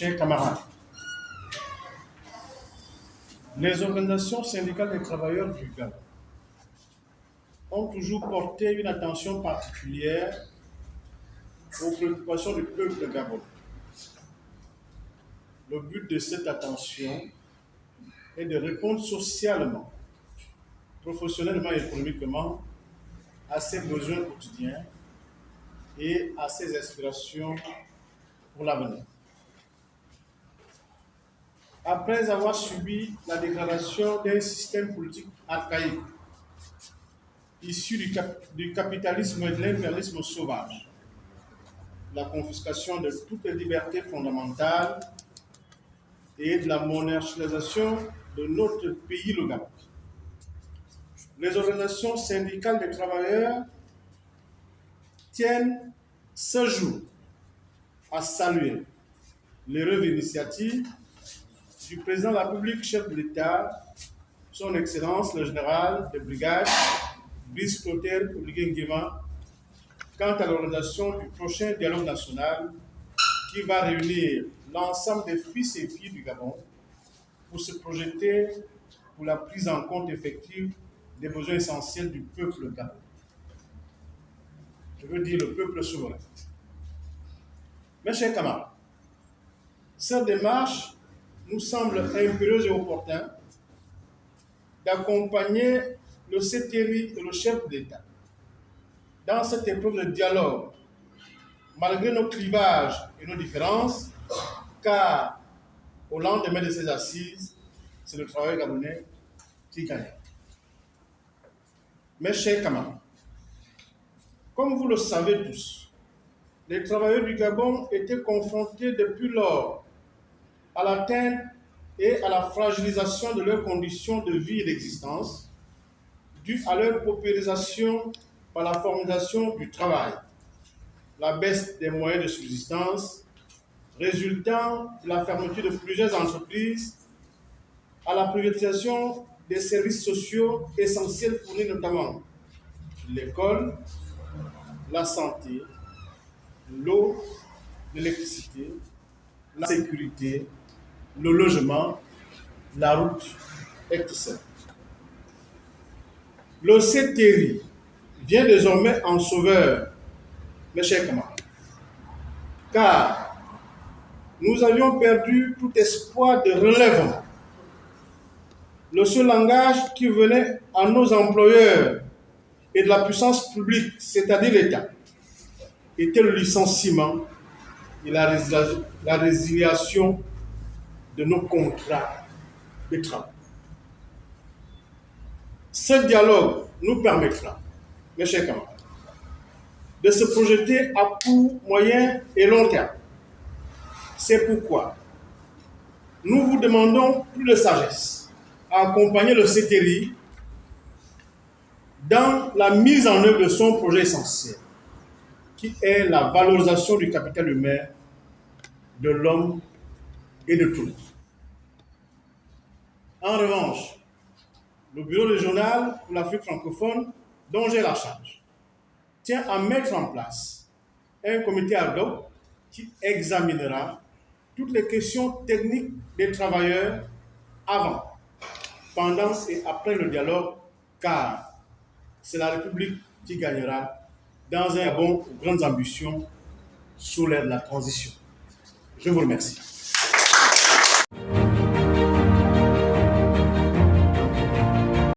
Chers camarades, les organisations syndicales des travailleurs du Gabon ont toujours porté une attention particulière aux préoccupations du peuple gabonais. Le but de cette attention est de répondre socialement, professionnellement et économiquement à ses besoins quotidiens et à ses aspirations pour l'avenir. Après avoir subi la dégradation d'un système politique archaïque, issu du capitalisme et de l'impérialisme sauvage, la confiscation de toutes les libertés fondamentales et de la monarchisation de notre pays, le Gabon, les organisations syndicales des travailleurs tiennent ce jour à saluer l'heureuse initiative du président de la République, chef de l'État, son Excellence le général de brigade Brice Clotaire Oligui Nguema, quant à l'organisation du prochain dialogue national qui va réunir l'ensemble des fils et filles du Gabon pour se projeter pour la prise en compte effective des besoins essentiels du peuple gabonais. Je veux dire le peuple souverain. Mes chers camarades, cette démarche nous semble impérieuse et opportune d'accompagner le CTRI et le chef d'État dans cette épreuve de dialogue, malgré nos clivages et nos différences, car au lendemain de ces assises, c'est le travail gabonais qui gagne. Mes chers camarades, comme vous le savez tous, les travailleurs du Gabon étaient confrontés depuis lors à l'atteinte et à la fragilisation de leurs conditions de vie et d'existence, dues à leur paupérisation par la formalisation du travail, la baisse des moyens de subsistance résultant de la fermeture de plusieurs entreprises, à la privatisation des services sociaux essentiels fournis notamment l'école, la santé, l'eau, l'électricité, la sécurité, le logement, la route, etc. Le CTRI vient désormais en sauveur, mes chers camarades, car nous avions perdu tout espoir de relèvement. Le seul langage qui venait à nos employeurs et de la puissance publique, c'est-à-dire l'État, était le licenciement et la résiliation de nos contrats de travail. Ce dialogue nous permettra, mes chers camarades, de se projeter à court, moyen et long terme. C'est pourquoi nous vous demandons plus de sagesse à accompagner le CTRI dans la mise en œuvre de son projet essentiel, qui est la valorisation du capital humain, de l'homme et de tout. En revanche, le bureau régional pour l'Afrique francophone, dont j'ai la charge, tient à mettre en place un comité ad hoc qui examinera toutes les questions techniques des travailleurs avant, pendant et après le dialogue, car c'est la République qui gagnera dans un Gabon aux grandes ambitions sous l'ère de la transition. Je vous remercie.